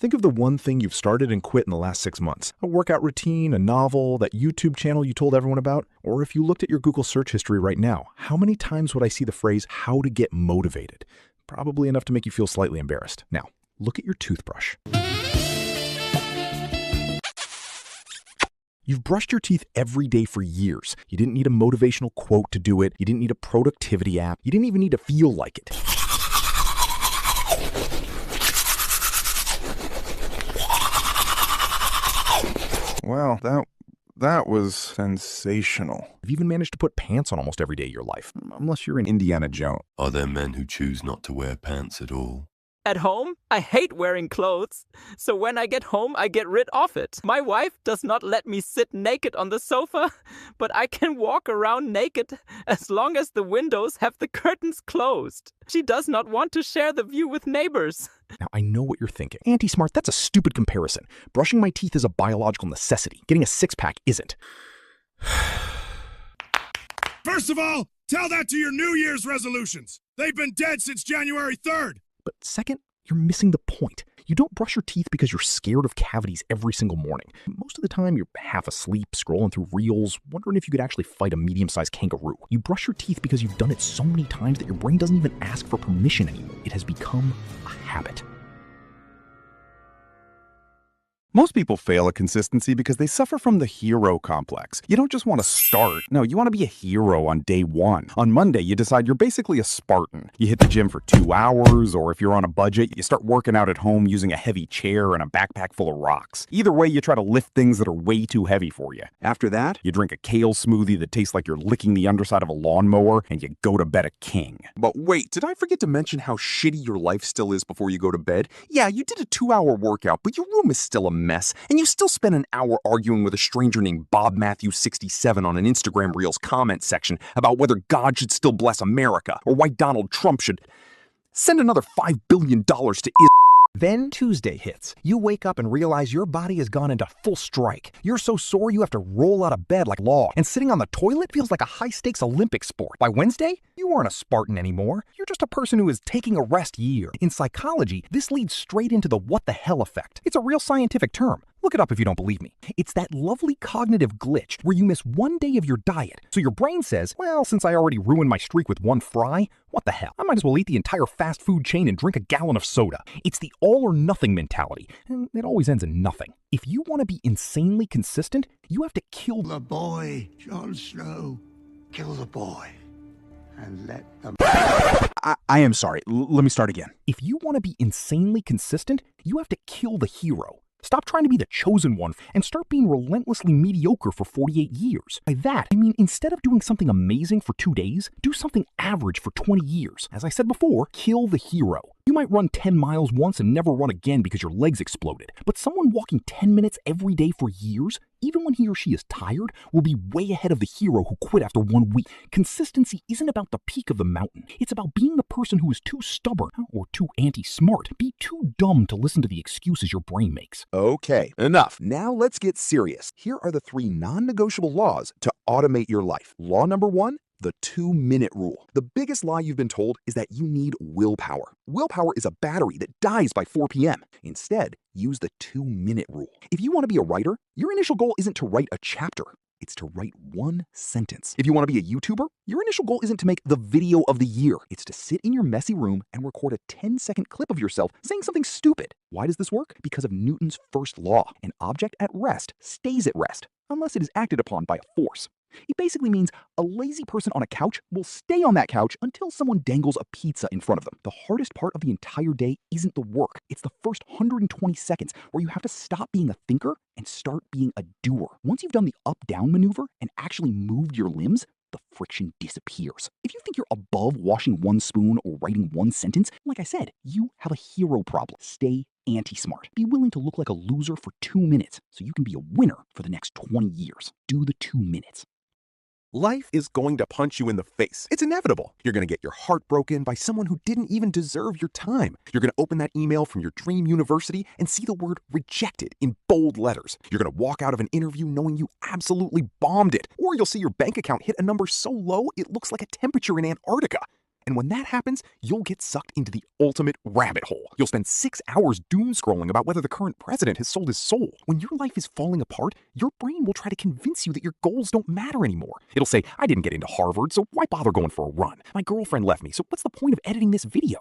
Think of the one thing you've started and quit in the last 6 months. A workout routine, a novel, that YouTube channel you told everyone about. Or if you looked at your Google search history right now, how many times would I see the phrase, how to get motivated? Probably enough to make you feel slightly embarrassed. Now, look at your toothbrush. You've brushed your teeth every day for years. You didn't need a motivational quote to do it. You didn't need a productivity app. You didn't even need to feel like it. Well, that was sensational. You've even managed to put pants on almost every day of your life. Unless you're in Indiana Jones. Are there men who choose not to wear pants at all? At home, I hate wearing clothes, so when I get home, I get rid of it. My wife does not let me sit naked on the sofa, but I can walk around naked as long as the windows have the curtains closed. She does not want to share the view with neighbors. Now, I know what you're thinking. AntiSmart, that's a stupid comparison. Brushing my teeth is a biological necessity. Getting a six-pack isn't. First of all, tell that to your New Year's resolutions. They've been dead since January 3rd. But second, you're missing the point. You don't brush your teeth because you're scared of cavities every single morning. Most of the time, you're half asleep, scrolling through reels, wondering if you could actually fight a medium-sized kangaroo. You brush your teeth because you've done it so many times that your brain doesn't even ask for permission anymore. It has become a habit. Most people fail at consistency because they suffer from the hero complex. You don't just want to start. No, you want to be a hero on day one. On Monday, you decide you're basically a Spartan. You hit the gym for 2 hours, or if you're on a budget, you start working out at home using a heavy chair and a backpack full of rocks. Either way, you try to lift things that are way too heavy for you. After that, you drink a kale smoothie that tastes like you're licking the underside of a lawnmower, and you go to bed a king. But wait, did I forget to mention how shitty your life still is before you go to bed? Yeah, you did a 2-hour workout, but your room is still a mess, and you still spend an hour arguing with a stranger named Bob Matthews 67 on an Instagram Reels comment section about whether God should still bless America or why Donald Trump should send another $5 billion to Israel. Then Tuesday hits. You wake up and realize your body has gone into full strike. You're so sore you have to roll out of bed like law, and sitting on the toilet feels like a high-stakes Olympic sport. By Wednesday, you aren't a Spartan anymore. You're just a person who is taking a rest year. In psychology, this leads straight into the what the hell effect. It's a real scientific term. Look it up if you don't believe me. It's that lovely cognitive glitch where you miss one day of your diet. So your brain says, well, since I already ruined my streak with one fry, what the hell? I might as well eat the entire fast food chain and drink a gallon of soda. It's the all or nothing mentality, and it always ends in nothing. If you want to be insanely consistent, you have to kill the boy, Jon Snow. Kill the boy and let them... I am sorry. Let me start again. If you want to be insanely consistent, you have to kill the hero. Stop trying to be the chosen one and start being relentlessly mediocre for 48 years. By that, I mean instead of doing something amazing for 2 days, do something average for 20 years. As I said before, kill the hero. You might run 10 miles once and never run again because your legs exploded. But someone walking 10 minutes every day for years, even when he or she is tired, will be way ahead of the hero who quit after 1 week. Consistency isn't about the peak of the mountain. It's about being the person who is too stubborn or too anti-smart. Be too dumb to listen to the excuses your brain makes. Okay, enough. Now let's get serious. Here are the 3 non-negotiable laws to automate your life. Law number 1, the 2-minute rule. The biggest lie you've been told is that you need willpower. Willpower is a battery that dies by 4 p.m. Instead, use the 2-minute rule. If you want to be a writer, your initial goal isn't to write a chapter. It's to write 1 sentence. If you want to be a YouTuber, your initial goal isn't to make the video of the year. It's to sit in your messy room and record a 10-second clip of yourself saying something stupid. Why does this work? Because of Newton's first law. An object at rest stays at rest unless it is acted upon by a force. It basically means a lazy person on a couch will stay on that couch until someone dangles a pizza in front of them. The hardest part of the entire day isn't the work. It's the first 120 seconds where you have to stop being a thinker and start being a doer. Once you've done the up-down maneuver and actually moved your limbs, the friction disappears. If you think you're above washing 1 spoon or writing 1 sentence, like I said, you have a hero problem. Stay anti-smart. Be willing to look like a loser for 2 minutes so you can be a winner for the next 20 years. Do the 2 minutes. Life is going to punch you in the face. It's inevitable. You're going to get your heart broken by someone who didn't even deserve your time. You're going to open that email from your dream university and see the word rejected in bold letters. You're going to walk out of an interview knowing you absolutely bombed it. Or you'll see your bank account hit a number so low it looks like a temperature in Antarctica. And when that happens, you'll get sucked into the ultimate rabbit hole. You'll spend 6 hours doom scrolling about whether the current president has sold his soul. When your life is falling apart, your brain will try to convince you that your goals don't matter anymore. It'll say, I didn't get into Harvard, so why bother going for a run? My girlfriend left me, so what's the point of editing this video?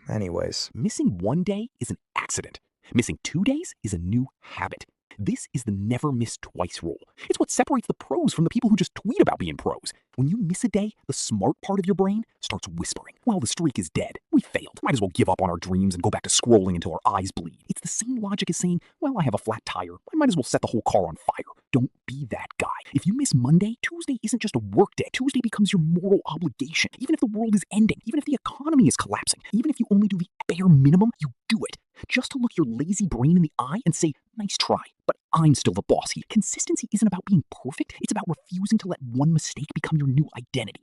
Anyways. Missing one day is an accident. Missing 2 days is a new habit. This is the never miss twice rule. It's what separates the pros from the people who just tweet about being pros. When you miss a day, the smart part of your brain starts whispering, well, the streak is dead. We failed. Might as well give up on our dreams and go back to scrolling until our eyes bleed. It's the same logic as saying, well, I have a flat tire. I might as well set the whole car on fire. Don't be that guy. If you miss Monday, Tuesday isn't just a work day. Tuesday becomes your moral obligation. Even if the world is ending, even if the economy is collapsing, even if you only do the bare minimum, you do it. Just to look your lazy brain in the eye and say, nice try, but I'm still the boss here. Consistency isn't about being perfect. It's about refusing to let one mistake become your new identity.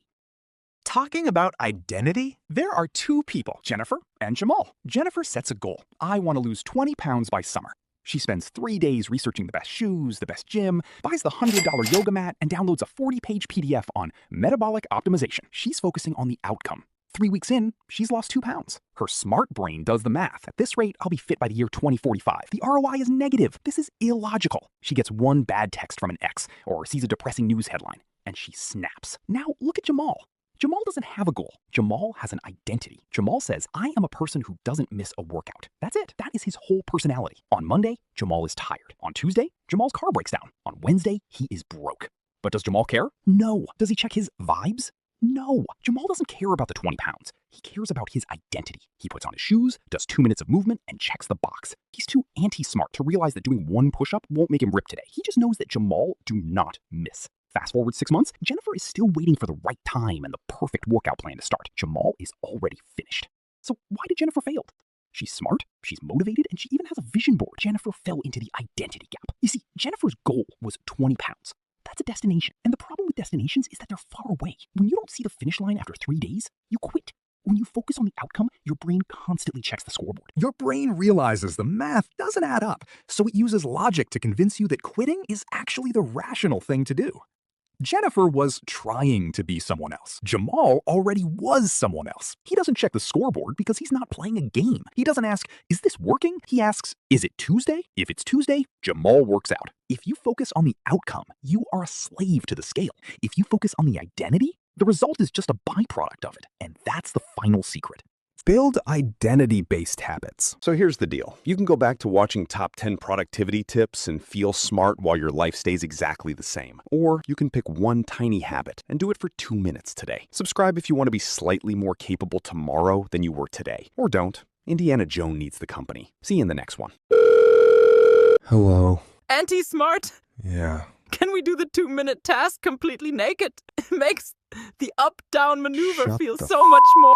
Talking about identity, there are two people, Jennifer and Jamal. Jennifer sets a goal. I want to lose 20 pounds by summer. She spends 3 days researching the best shoes, the best gym, buys the $100 yoga mat, and downloads a 40-page PDF on metabolic optimization. She's focusing on the outcome. 3 weeks in, she's lost 2 pounds. Her smart brain does the math. At this rate, I'll be fit by the year 2045. The ROI is negative. This is illogical. She gets one bad text from an ex or sees a depressing news headline, and she snaps. Now look at Jamal. Jamal doesn't have a goal. Jamal has an identity. Jamal says, I am a person who doesn't miss a workout. That's it. That is his whole personality. On Monday, Jamal is tired. On Tuesday, Jamal's car breaks down. On Wednesday, he is broke. But does Jamal care? No. Does he check his vibes? No. Jamal doesn't care about the 20 pounds. He cares about his identity. He puts on his shoes, does 2 minutes of movement, and checks the box. He's too anti-smart to realize that doing one push-up won't make him rip today. He just knows that Jamal do not miss. Fast forward 6 months, Jennifer is still waiting for the right time and the perfect workout plan to start. Jamal is already finished. So why did Jennifer fail? She's smart, she's motivated, and she even has a vision board. Jennifer fell into the identity gap. You see, Jennifer's goal was 20 pounds. That's a destination. And the problem with destinations is that they're far away. When you don't see the finish line after 3 days, you quit. When you focus on the outcome, your brain constantly checks the scoreboard. Your brain realizes the math doesn't add up, so it uses logic to convince you that quitting is actually the rational thing to do. Jennifer was trying to be someone else. Jamal already was someone else. He doesn't check the scoreboard because he's not playing a game. He doesn't ask, is this working? He asks, is it Tuesday? If it's Tuesday, Jamal works out. If you focus on the outcome, you are a slave to the scale. If you focus on the identity, the result is just a byproduct of it. And that's the final secret. Build identity-based habits. So here's the deal. You can go back to watching top 10 productivity tips and feel smart while your life stays exactly the same. Or you can pick one tiny habit and do it for 2 minutes today. Subscribe if you want to be slightly more capable tomorrow than you were today. Or don't. Indiana Jones needs the company. See you in the next one. Hello. AntiSmart? Yeah. Can we do the 2-minute task completely naked? It makes the up-down maneuver Shut feel the so much more...